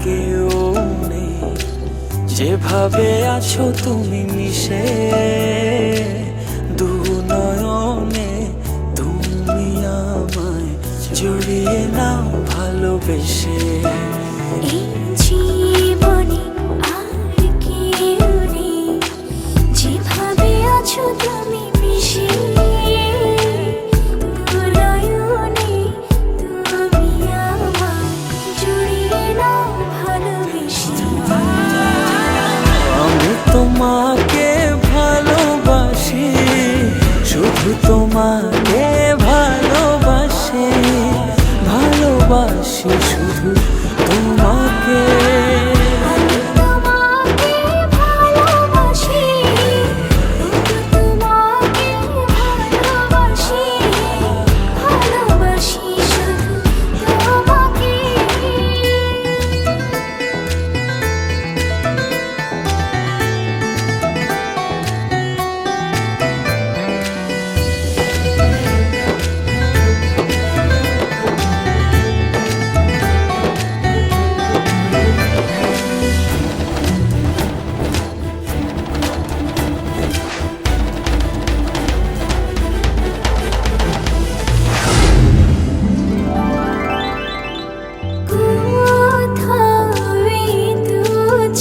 কেউ নেই, যেভাবে আছো তুমি মিশে দু নয়নে। তুমি আমায় জড়িয়ে নাও ভালোবেসে। এই জীবনে আর কেউ নেই, যেভাবে আছো তুমি মিশে দু নয়নে। তুমি আমায় জড়িয়ে নাও ভালোবেসে। আমি তোমাকে ভালোবাসি, শুধু তোমাকে ভালোবাসি, ভালোবাসি শুধু তোমাকে। আমি তোমাকে ভালোবাসি, শুধু তোমাকে ভালোবাসি, ভালোবাসি শুধু তোমাকে।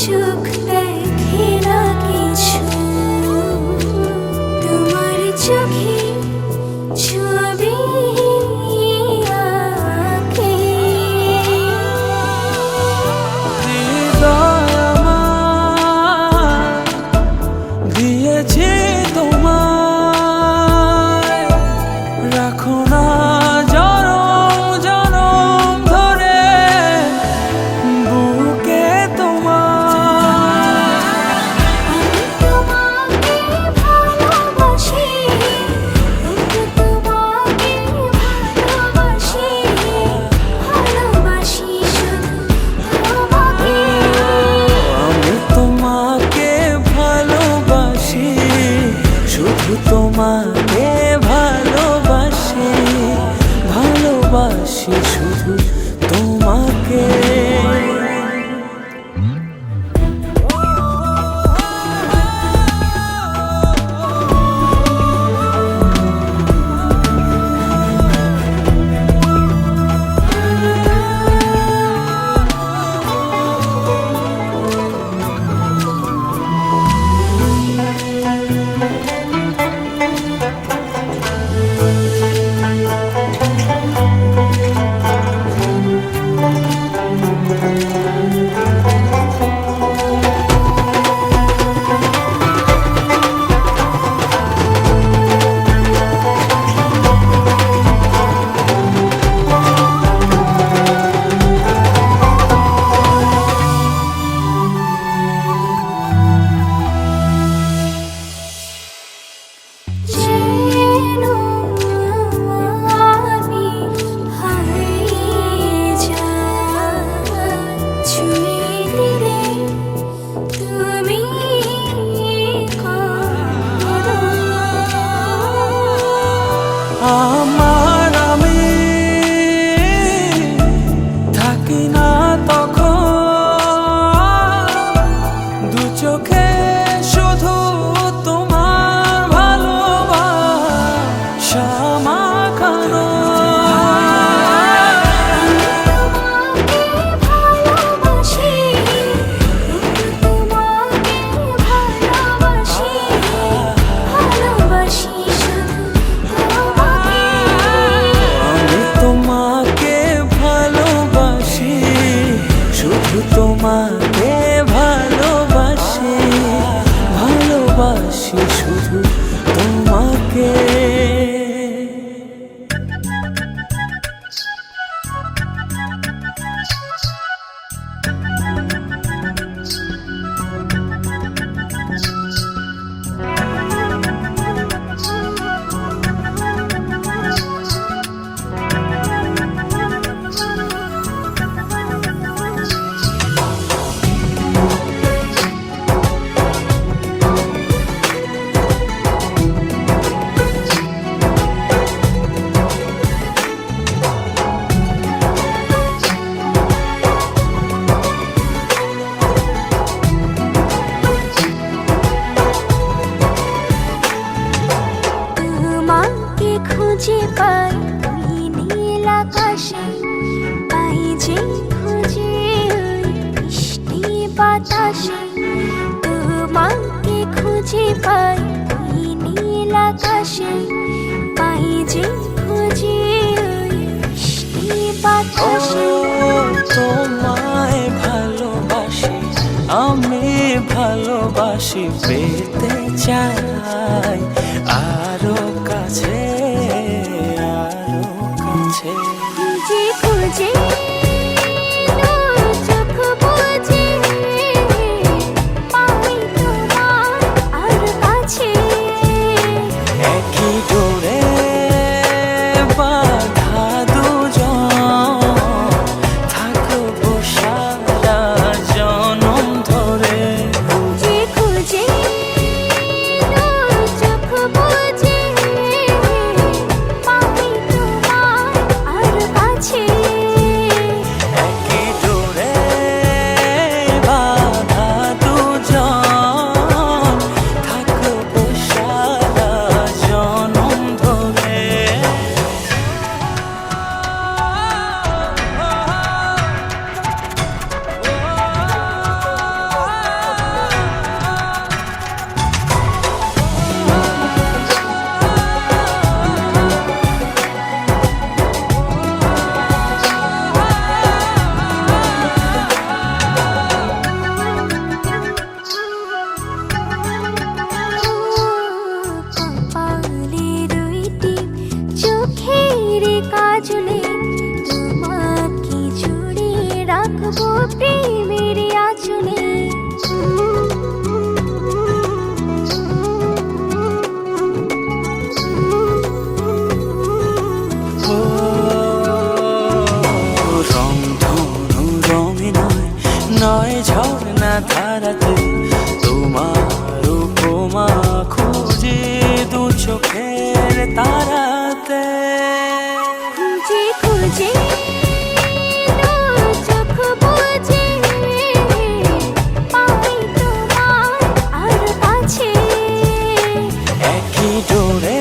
চোখ দেখে না কিছু, তোমার চোখে ছবি আঁকে। হৃদয় আমার দিয়েছি তোমায়, রাখো না জনম জনম ধরে বুকে তোমার। আমি তোমাকে ভালোবাসি, শুধু তোমাকে ভালোবাসি, ভালোবাসি শুধু তোমাকে। আমি তোমাকে ভালোবাসি, শুধু তোমাকে ভালোবাসি, ভালোবাসি শুধু তোমাকে। যেন আমি হারিয়ে যাই, ছুঁয়ে দিলে তুমি কাঁদো। আমার আমি থাকি না তখন, দু চোখে শুধু তোমার ভালোবাসা মাখানো। তোমাকে ভালোবাসি, শুধু তোমাকে ভালোবাসি, ভালোবাসি শুধু তোমাকে। আমি তোমাকে ভালোবাসি, শুধু তোমাকে ভালোবাসি, ভালোবাসি শুধু তোমাকে। পাই এই নীল আকাশে, পাই যে খুঁজে ওই মিষ্টি বাতাসে। তোমায় ভালোবাসি, আমি ভালোবাসি, পেতে চাই আরো কাছে, আরো কাছে। খুঁজে খুঁজে চোখ বুজে পাই তোমার আর কাছে। একই ডোরে বাঁধা দুজন, থাকবো সারা জনম ধরে। খুঁজে খুঁজে চোখ বুজে পাই তোমার আর কাছে। একই ডোরে বাঁধা দুজন, থাকবো সারা জনম ধরে। কপালে রইটি চোখের কাজলে, তোমাকে জুড়ে রাখবো প্রেমের আঁচলে। রংধনু রঙে নয়, নয় ঝর্ণা ধারাতে, তোমার উপমা খুঁজে দু চোখের তারাতে। খুঁজে খুঁজে চোখ বুজে পাই তোমার আর কাছে। একই ডোরে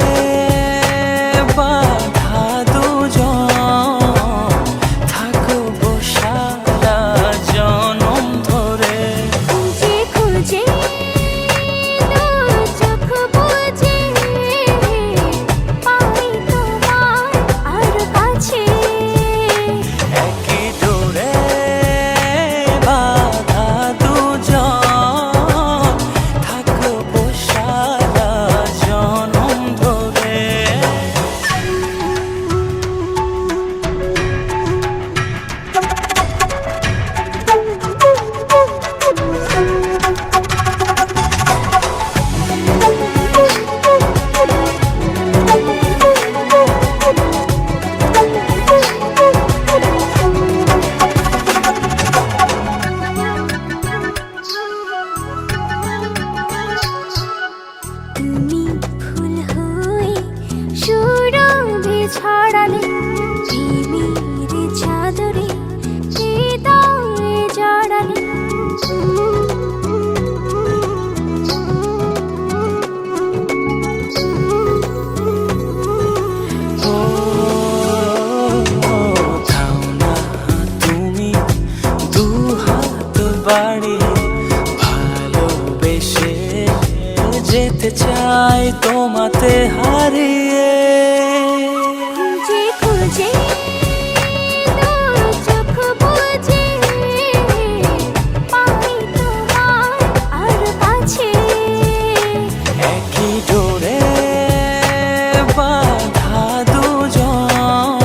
বাঁধা দুজন, থাকবো সারা জনম ধরে। খুঁজে খুঁজে চোখ বুজে পাই তোমার আর কাছে। একই ডোরে বাঁধা দুজন, থাকবো সারা জনম ধরে। তুমি ফুল হয়ে সুরভি ছড়ালে, প্রেমের চাদরে হৃদয়ে জড়ালে। ও থাও না তুমি দু হাত বাড়িয়ে, ভালোবেসে যেতে চাই তোমাতে হারিয়ে। খুঁজে খুঁজে চোখ বুজে পাই তোমার আর কাছে। একই ডোরে বাঁধা দুজন,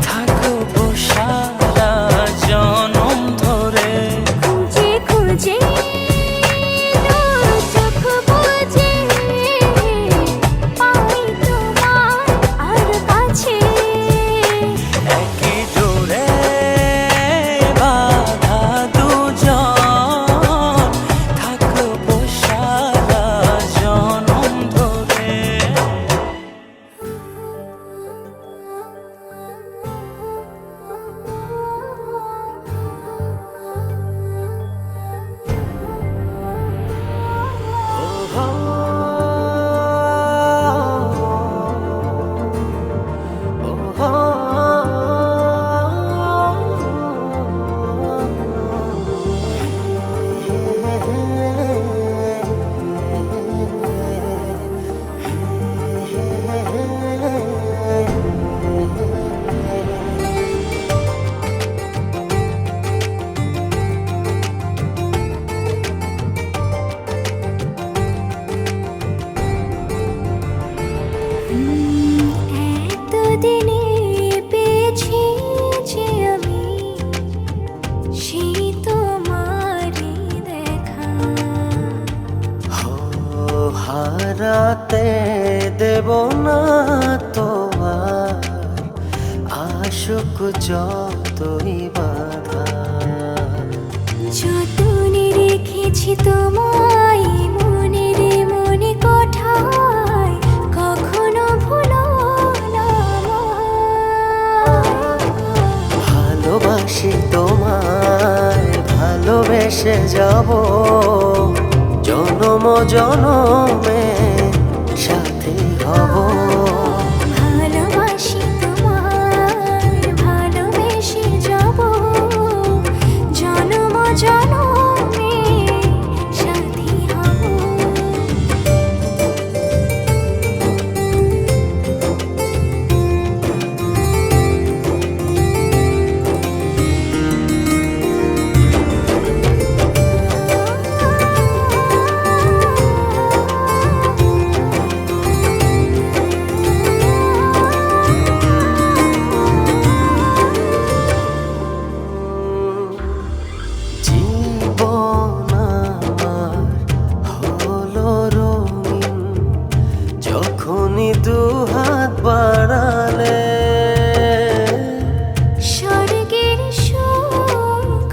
থাকবো সারা জনম ধরে। খুঁজে খুঁজে চোখ বুজে পাই তোমার আর কাছে। হারাতে দেব না তো আর আশুক যতই বাধা। যতনে রেখেছি তোমায় মনের মনে কোঠায়, কখনো ভুলো না আমায়। ভালোবাসি তোমায়, ভালোবেসে যাব জনম জনমে সাথী হব। ভালোবাসি তোমায়, ভালোবেসে যাব জনম জনমে সাথী হব। জীবন আমার হলো রঙিন, যখনই দুহাত বাড়ালে। স্বর্গের সুখ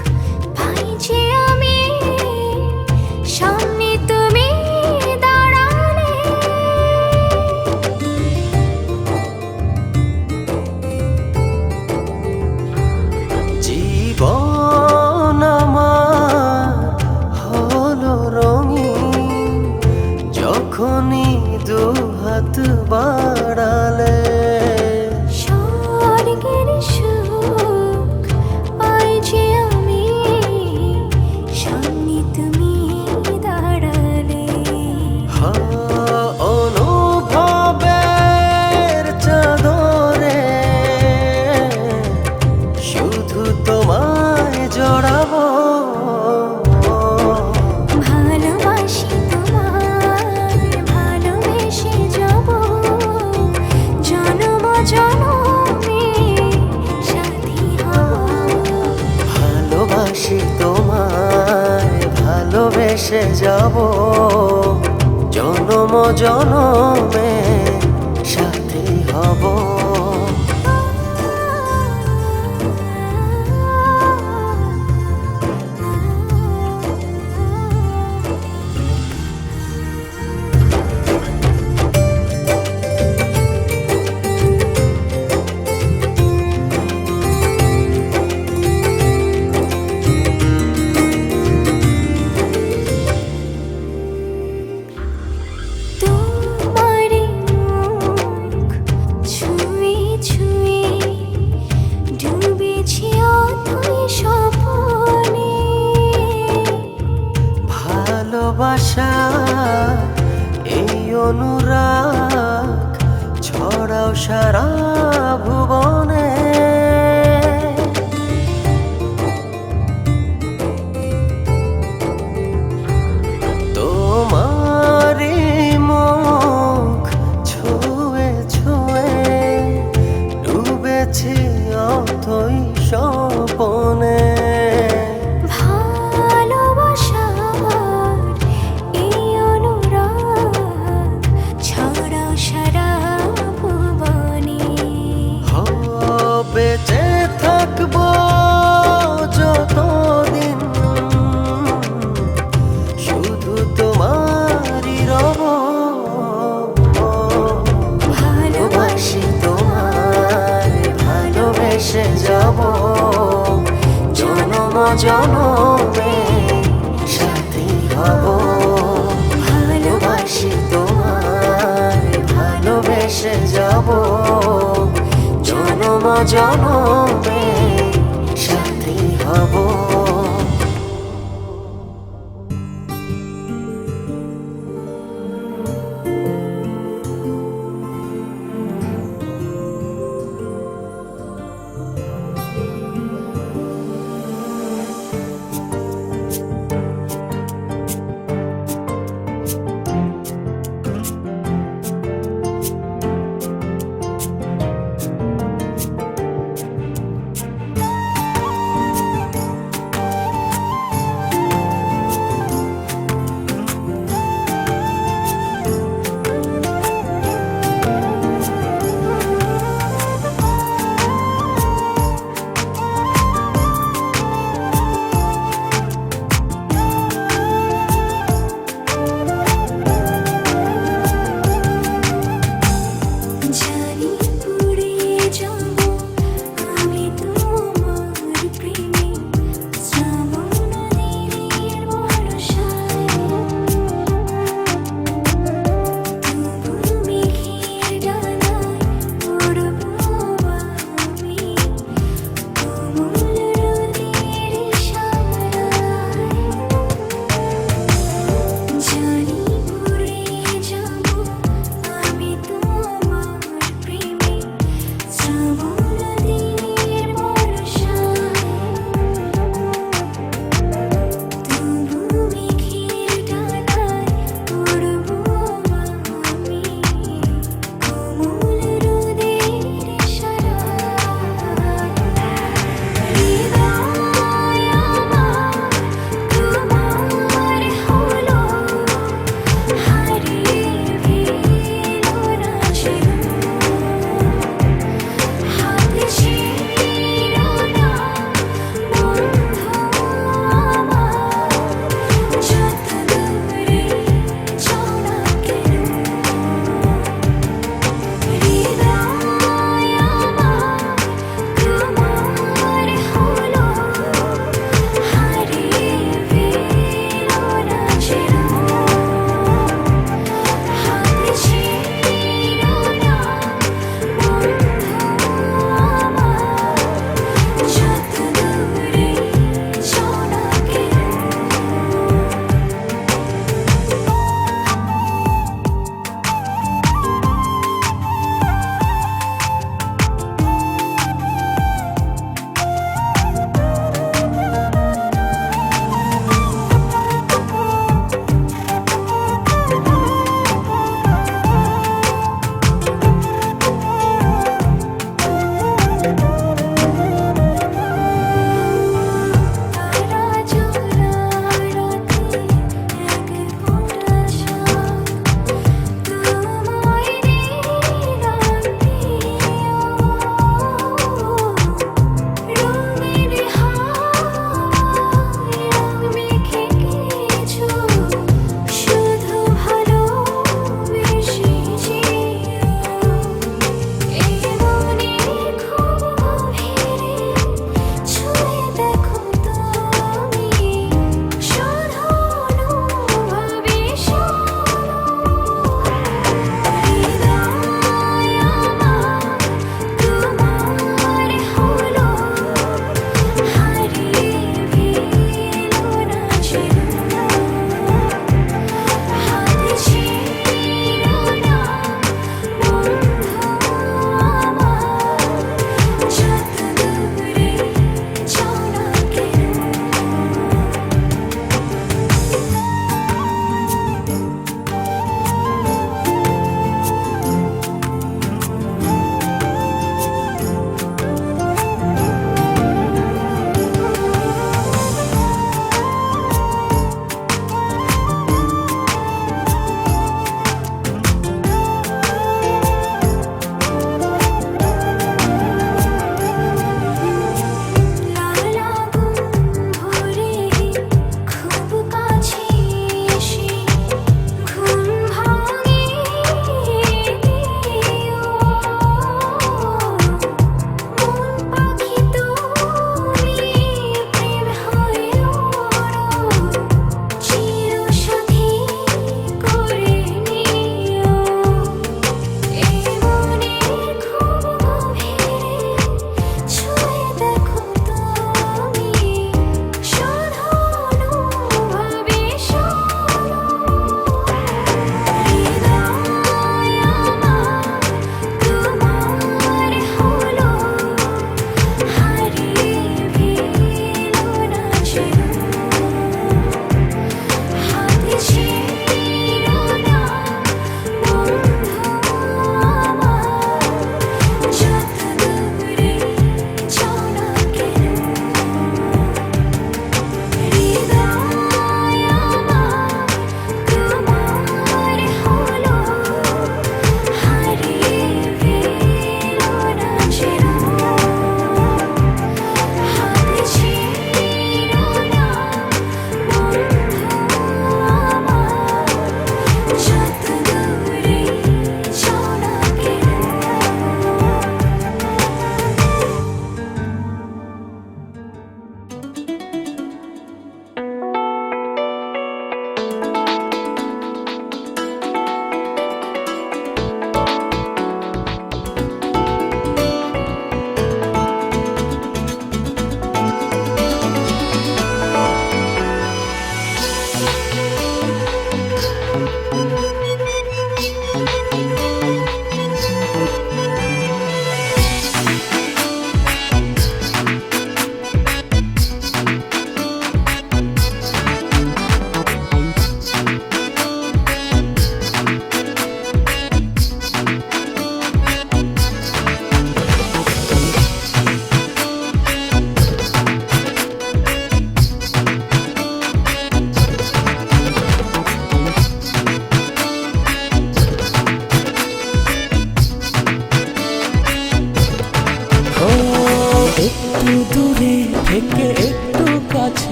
পাই যে আমি, সামনে তুমি দাঁড়ালে। জীবন আমার হলো রঙিন, যখনই দুহাত বাড়ালে। স্বর্গের সুখ পাই যে আমি, সামনে তুমি দাঁড়ালে। অনুভবের চাদরে শুধু তোমায় জড়াবো। ভালোবাসি তোমায়, ভালোবেসে যাব জনম জনমে সাথী হব। ভালোবাসি তোমায়, ভালোবেসে যাব জনম জনমে সাথী হব। তোমার মুখ ছুঁয়ে ছুঁয়ে ডুবেছি অথই স্বপনে। ভালোবাসা এই অনুরাগ ছড়াও সারা ভুবনে। তোমারি মুখ ছুঁয়ে ছুঁয়ে ডুবেছি অথই স্বপনে। ভালোবাসার এই অনুরাগ ছড়াও সারা ভুবনে। বেঁচে থাকবো যতদিন শুধু তোমারই রব। ভালোবাসি তোমায়, ভালোবেসে যাব জনম জনমে সাথী হব। ভালোবাসি তোমায়, ভালোবেসে যাব জনম জনমে সাথী হব।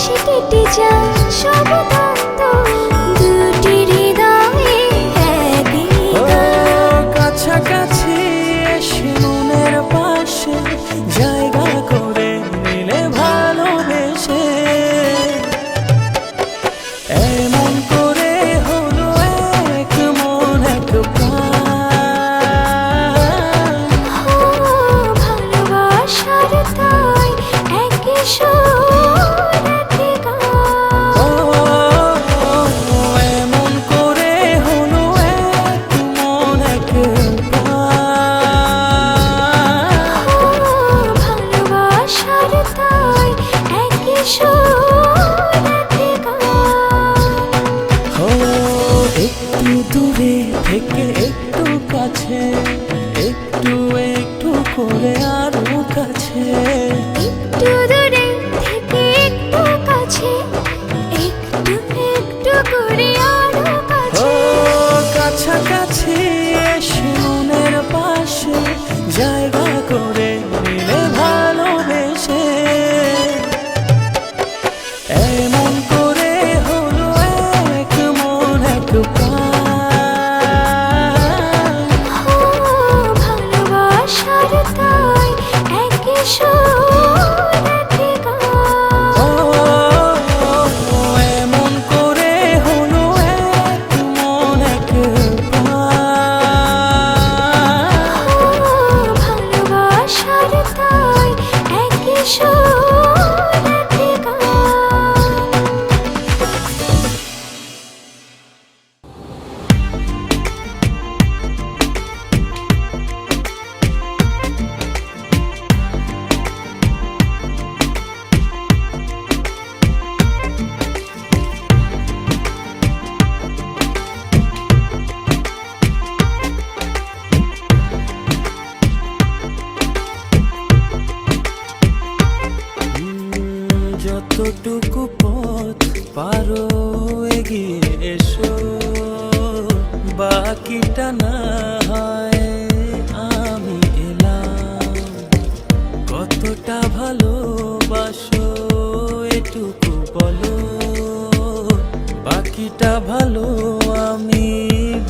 বাতাসে কেটে যায় সব দ্বন্দ্ব, দুটি হৃদয়ে একই ও গান। কাছাকাছি এসে মনের পাশে জায়গা করে নিলে ভালোবেসে, এমন করে হলো এক মন এক প্রাণ। ও ভালোবাসার তাই একই সুর একই গান। ও এমন করে হলো এক মন এক প্রাণ। ও ভালোবাসার তাই একই সুর একই গান। ও একটু দূরে থেকে একটু কাছে, একটু একটু করে আরো কাছে। একটু দূরে থেকে একটু কাছে, একটু একটু করে আরো ও কাছে। কাছাকাছি এসে মনের পাশে জায়গা করে নিলে ভালোবেসে, এমন করে হলো এক মন এক প্রাণ। ও ভালোবাসার তাই একই সুর একই গান। ও এমন করে হলো এক মন এক প্রাণ। ও ভালোবাসার তাই একই সুর একই গান। যতটুকু পথ পারো এগিয়ে এসো, বাকিটা না হয় আমি এলাম। কতটা ভালোবাসো এটুকু বলো, বাকিটা ভালো আমি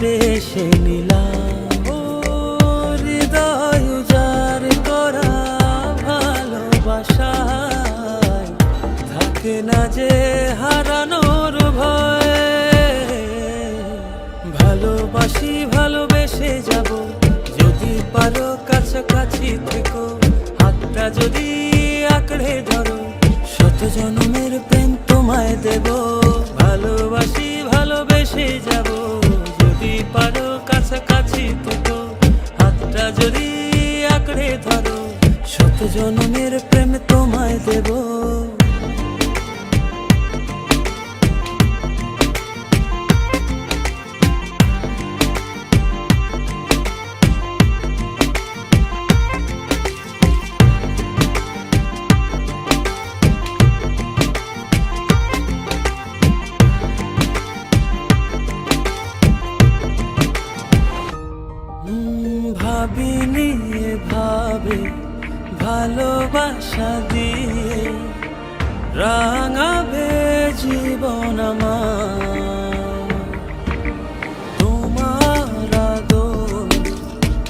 বেশে নিলাম। ও হৃদয় উজাড় করা ভালোবাসায় থাকে না যে হারানোর ভয়। ভালোবাসি ভালোবেসে যাব, যদি পারো কাছাকাছি থেকো, হাতটা যদি আঁকড়ে ধরো, শত জন্মের প্রেম তোমায় দেব। ভালোবাসি ভালোবেসে যাব, যদি পারো কাছাকাছি থেকো, হাতটা যদি আঁকড়ে ধরো, শত জন্মের প্রেম তোমায় দেব। ভাবিনি ভাবে ভালোবাসা দিয়ে রাঙাবে জীবন আমার। তোমার আদর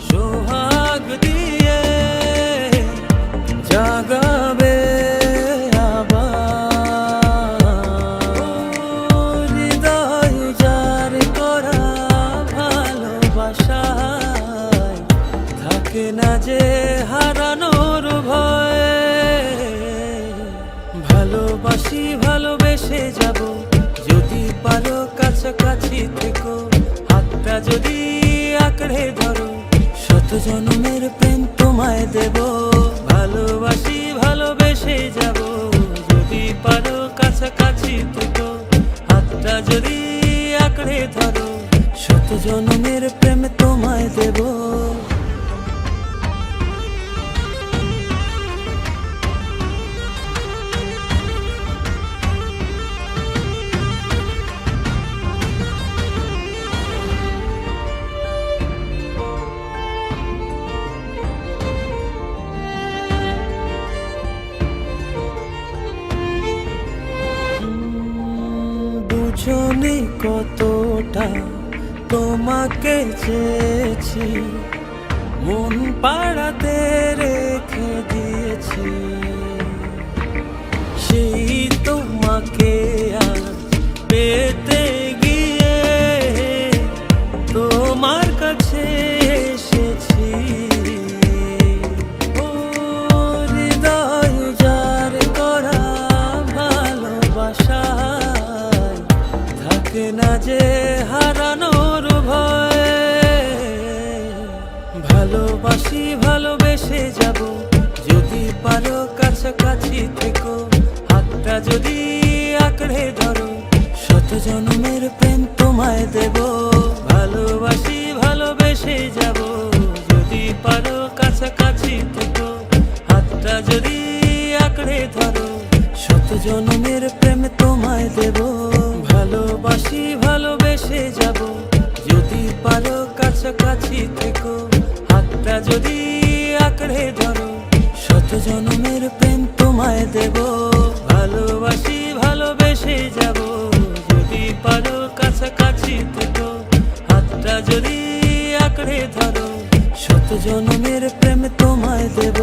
সোহাগ দিয়ে জাগাবে আবার। ও হৃদয় উজাড় করা ভালোবাসায় থাকে না যে হারানোর ভয়। ভালোবাসি ভালোবেসে যাব, যদি পারো কাছাকাছি থেকো, হাতটা যদি আঁকড়ে ধরো, শত জন্মের প্রেম তোমায় দেব। ভালোবাসি ভালোবেসে যাব, যদি পারো কাছাকাছি থেকো, হাতটা যদি আঁকড়ে ধরো, শত জন্মের প্রেম তোমায় দেব। বুঝনি কতটা তোমাকে চেয়েছি, মন পাড়াতে রেখে দিয়েছি। সেই তোমাকে আর পেতে গিয়ে তোমার কাছে এসেছি। ও হৃদয় যার করা ভালোবাসায় থাকে না যে হারানোর ভয়। ভালোবাসি ভালোবেসে যাব, যদি পারো কাছাকাছি থেকো, হাতটা যদি আঁকড়ে ধরো, শত জন্মের প্রেম তোমায় দেব। ভালোবাসি ভালোবেসে যাব, যদি পারো কাছাকাছি থেকো, হাতটা যদি আঁকড়ে ধরো, শত জন্মের প্রেম তোমায় দেব। ভালোবাসি ভালোবেসে যাব, যদি পারো কাছাকাছি থেকো, হাতটা যদি আঁকড়ে ধরো, শত জন্মের প্রেম তোমায় দেব। ভালোবাসি ভালোবেসে যাব, যদি পারো কাছাকাছি থেকো, হাতটা যদি আঁকড়ে ধরো, শত জন্মের প্রেম তোমায় দেব।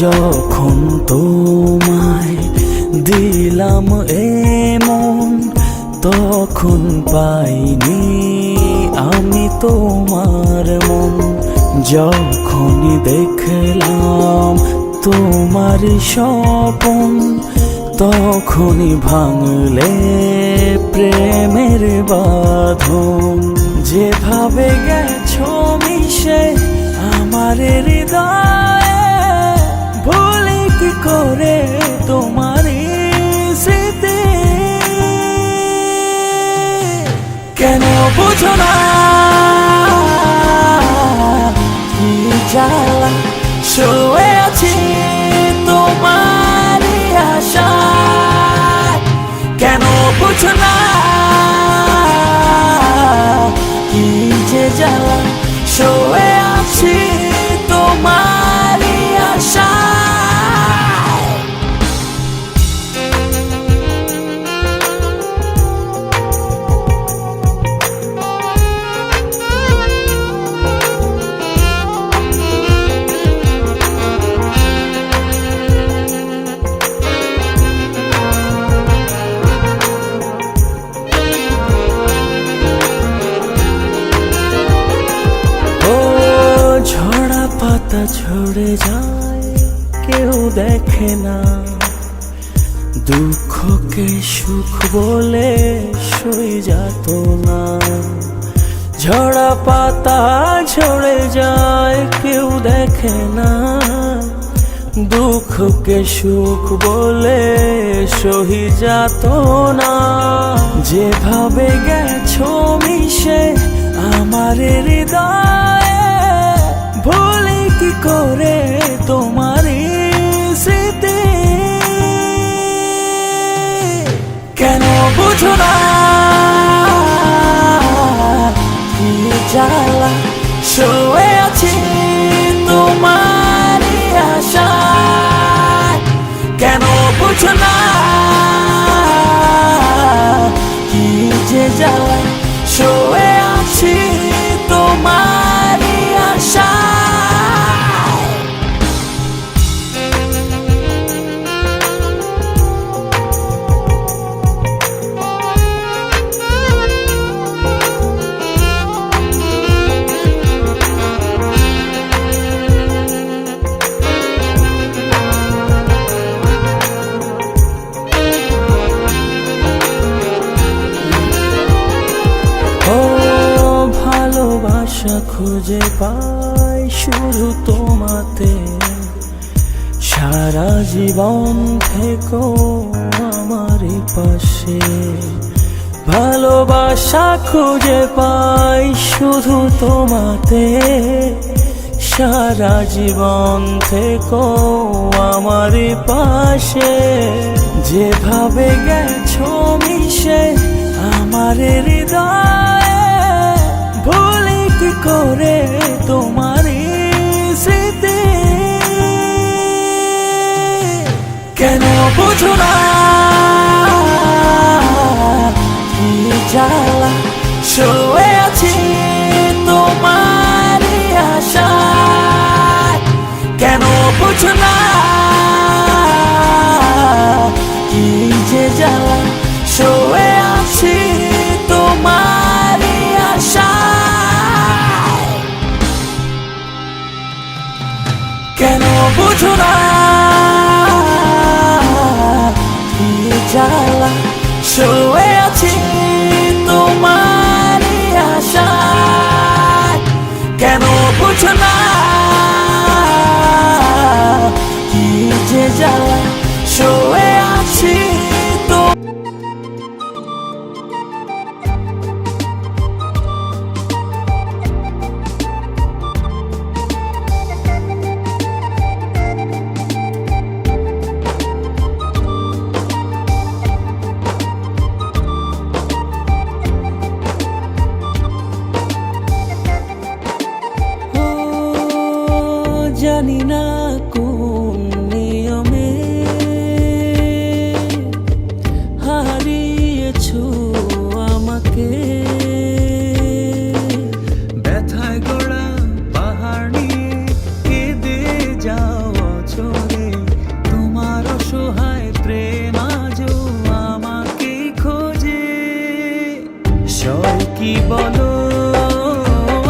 যখন তোমায় দিলাম এমন, তখন পাইনি আমি তোমার মন। যখনই দেখলাম তোমার স্বপন, তখনই ভাঙলে প্রেমের বাঁধন। যেভাবে গেছো মিশে আমার হৃদয়ে, ভুলি কি করে তোমার স্মৃতি। কেন বুঝো না কি জ্বালা, শুয়ে আছি তোমার আশায়। কেন বুঝো না কি যে জ্বালা, শুয়ে আছি তোমার আশায়। ঝরা পাতা ঝরে যায়, কেউ দেখে না, দুঃখকে সুখ বলে সই যেত না। ঝরা পাতা ঝরে যায়, কেউ দেখে না, দুঃখকে সুখ বলে সহি যেত না। যেভাবে গেছো মিশে আমার হৃদয়ে, ভুলি কি করে তোমার স্মৃতি। কেন বুঝো না কি জ্বালা, শুয়ে আছি তোমার আশায়। কেন বুঝো না কি যে জ্বালা, শুয়ে আছি তোমার আশায়। খুঁজে পাই শুধু তোমাতে, সারা জীবন থেকো আমার পাশে। ভালোবাসা খুঁজে পাই শুধু তোমাতে, সারা জীবন থেকো আমার পাশে। যেভাবে গেছো মিশে আমার হৃদয়ে, ভুলি কি করে তোমার স্মৃতি। কেন বুঝো না কি জ্বালা, শুয়ে আছি তোমার আশায়। কেন বুঝো না কি যে জ্বালা, শুয়ে আছি তোমার আশায়। কেন বুঝো না কি জ্বালা, শুয়ে আছি তোমার আশায়। কেন বুঝো না কি যে জ্বালা, শুয়ে আছি তো। জানি না কোন নিয়মে হারিয়েছো আমাকে, ব্যথায় গড়া পাহাড় নিয়ে কেঁদে যাও চলে। তোমার অসহায় প্রেম আজও আমাকে খোঁজে। সয় কি বলো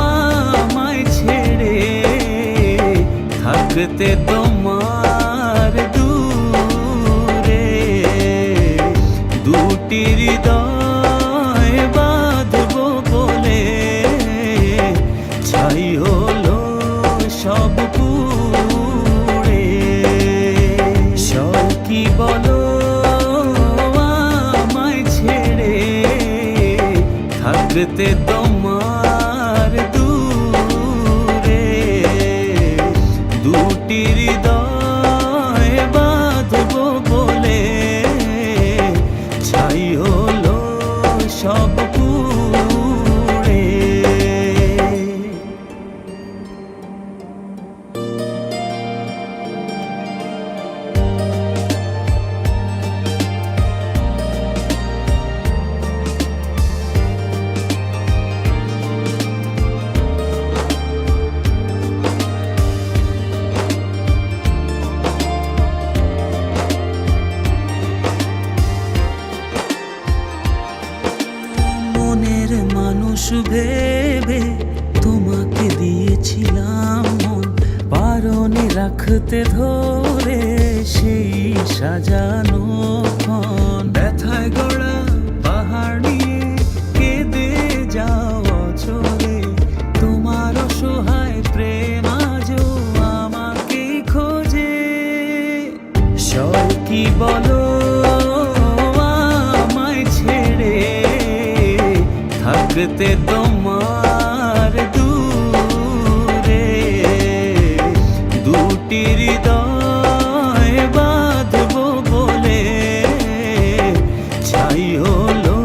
আমায় ছেড়ে থাকতে তোমার দূরে। দুটি হৃদয় বাঁধবো বলে ছাই হলো সব পুড়ে। সব কি বলো আমায় ছেড়ে থাকতে তোমার দূরে। দুটি হৃদয় বাঁধবো বলে ছাই হলো সব পুড়ে। মনের মানুষ ভেবে তোমাকে দিয়েছিলাম মন, বারণে রাখতে ধরে সেই সাজানো ক্ষণ। ব্যথায় গড়া পাহাড় নিয়ে কেঁদে যাও চলে। তোমার অসহায় প্রেম আজও আমাকে খোঁজে। সয় কি বলো আমায় ছেড়ে থাকতে তোমার দূরে। দুটি হৃদয় বাঁধবো বলে ছাই হলো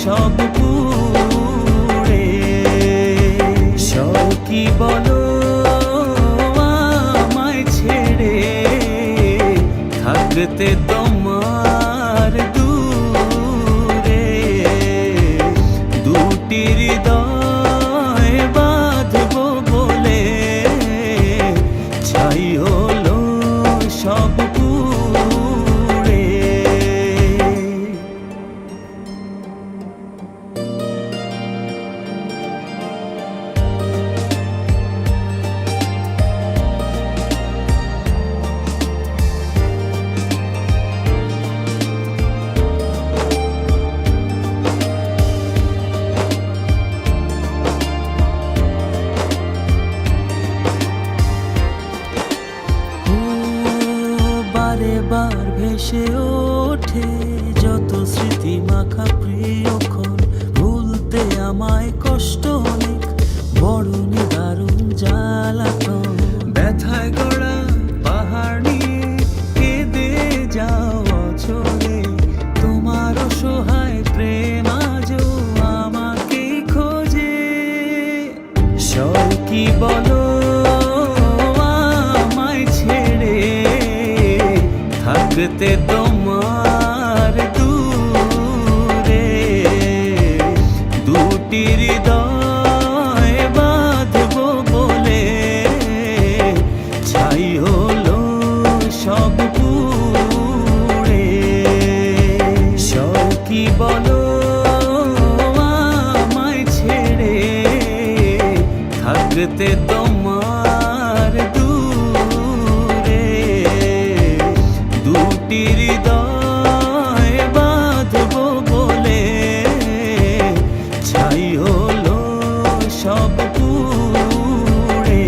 সব পুড়ে। সব কি বলো আমায় ছেড়ে থাকতে তোমার দূরে। দুটি হৃদয় বাঁধবো বলে ছাই হলো সব পুড়ে। বারবার ভেসে ওঠে যত স্মৃতি মাখা প্রিয়ক্ষণ, ভুলতে আমায় কষ্ট অনেক, বড় নিদারুণ জ্বালাতন। ব্যথায় গড়া পাহাড় নিয়ে কেঁদে যাও অচলে, তোমার অসহায় প্রেম আজও আমাকে খোঁজে। সব কি বলো আমায় ছেড়ে থাকতে তোমার দূরে, দুটি হৃদয় বাঁধবো বলে ছাই হলো সব পুড়ে। সব কি বলো আমায় ছেড়ে থাকতে তোমার দূরে, দুটি হৃদয় বাঁধবো বলে ছাই হলো সব পুড়ে।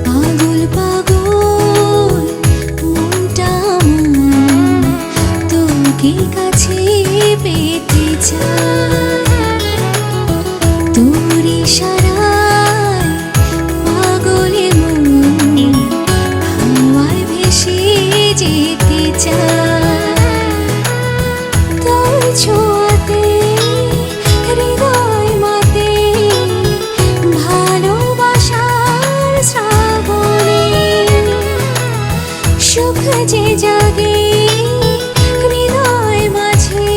পাগল পাগল মনটা আমার তোকে কাছে পেতে চায়, তোর ইশারায় পাগলের মন হাওয়ায় ভেসে যেতে চায়। তোর ছোঁয়াতে হৃদয় মাতে ভালোবাসার শ্রাবণে সুখ যে জাগে হৃদয় মাঝে,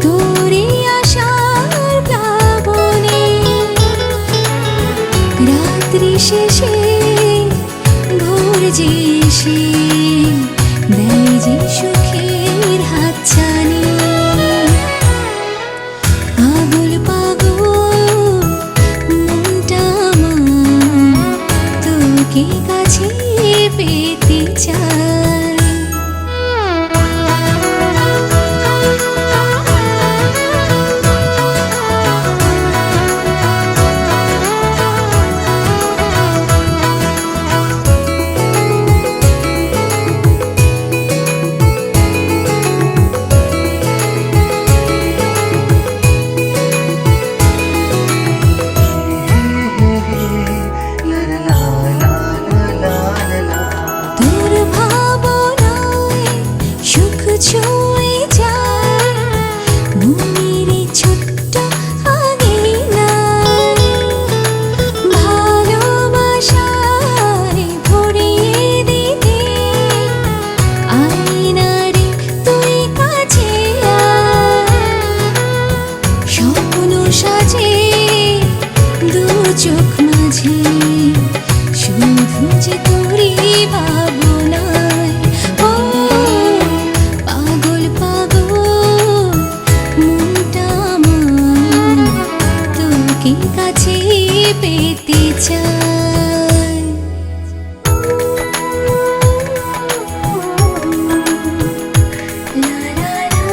তোরই আশার প্লাবনে। রাত্রি শেষে ভোর যে এসে দেয় যে সুখের হাতছানি। পাগল পাগল মনটা আমার তোকে কাছে পেতে চায়। তোর ভাবনায় সুখ ছুঁয়ে যায় মনের ছোট্ট আঙিনায়। ভালোবাসায় ভরিয়ে দিতে আয়নারে তুই কাছে আয়। স্বপ্ন সাজে দু চোখ মাঝে শুধু যে তোরই ভাবনায়। ও পাগল পাগল মনটা আমার তোকে কাছে পেতে চায়। লা লা লা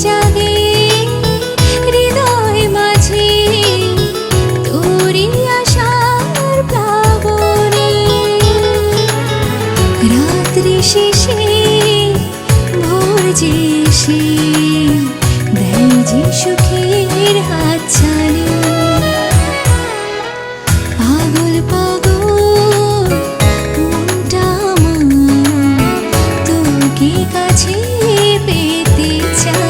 জাগে হৃদয় মাঝে তোরই আশার প্লাবনে। রাত্রি শেষে ভোর যে এসে দেয় যে সুখের হাতছানি। পাগল পাগল মনটা আমার তোকে কাছে পেতে চায়।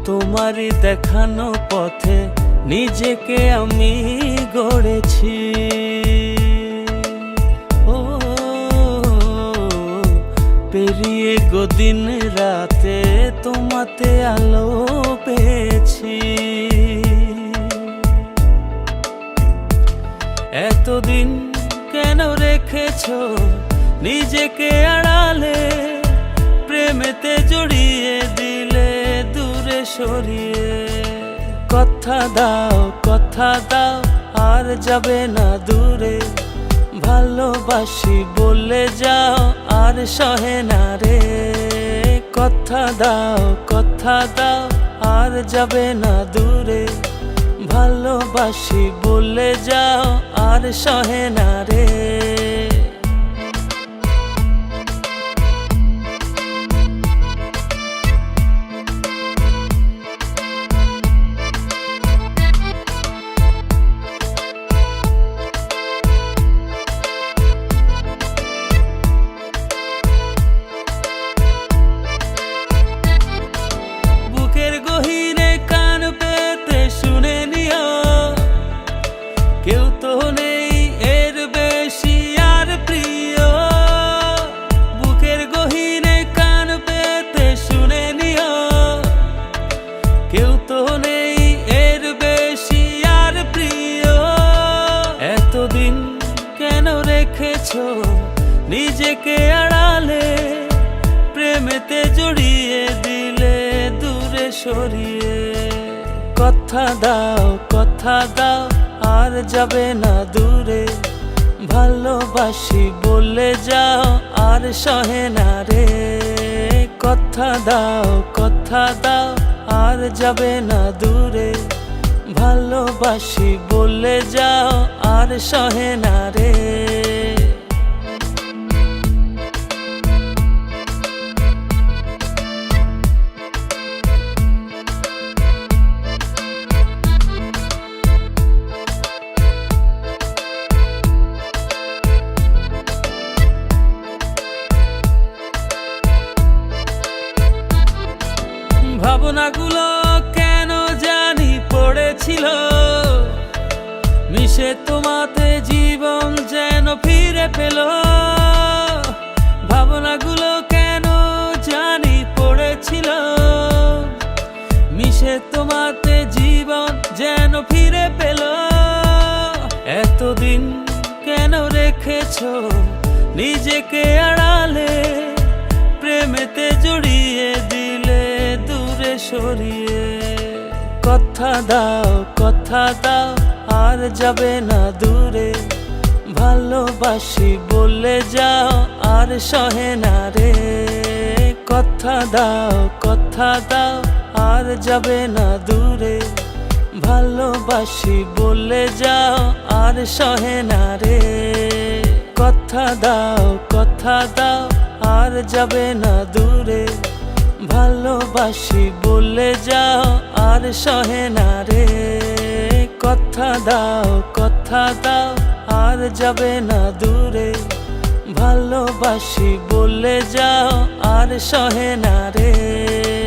তোমারই দেখানো পথে নিজেকে আমি গড়েছি। ও পেরিয়ে গো দিন রাতে তোমাতে আলো পেয়েছি। এতদিন কেন রেখেছো নিজেকে আড়ালে, প্রেমেতে জড়িয়ে দিলে দূরে সরিয়ে। কথা দাও আর যাবে না দূরে, ভালোবাসি বলে যাও আর সহে না রে। কথা দাও আর যাবে না দূরে, ভালোবাসি বলে যাও আর সহে না রে। গহীনে কান পেতে শুনে নিও, কেউ তো নেই এর বেশি আর প্রিয়। বুকের গহীনে কান পেতে শুনে নিও, কেউ তো নেই এর বেশি আর প্রিয়। এতদিন কেন রেখেছো নিজেকে আড়ালে, প্রেমেতে জড়িয়ে দিলে দূরে সরিয়ে। কথা দাও আর যাবে না দূরে, ভালোবাসি বলে যাও আর সহে না রে। কথা দাও আর যাবে না দূরে, ভালোবাসি বলে যাও আর সহে না রে। ভাবনাগুলো কেন জানি পড়েছিল মিশে, তোমাতে জীবন যেন ফিরে পেল। ভাবনাগুলো কেন জানি পড়েছিল মিশে, তোমাতে জীবন যেন ফিরে পেল। এতদিন কেন রেখেছো নিজেকে আড়ালে, প্রেমেতে জড়িয়ে দিলে দূরে সরিয়ে। কথা দাও আর যাবে না দূরে, ভালোবাসি বলে যাও আর সহে না রে। কথা দাও আর যাবে না দূরে, ভালোবাসি বলে যাও আর সহে না রে। কথা দাও আর যাবে না দূরে, ভালোবাসি বলে যাও আর সহে না রে। কথা দাও আর যাবে না দূরে, ভালোবাসি বলে যাও আর সহে না রে।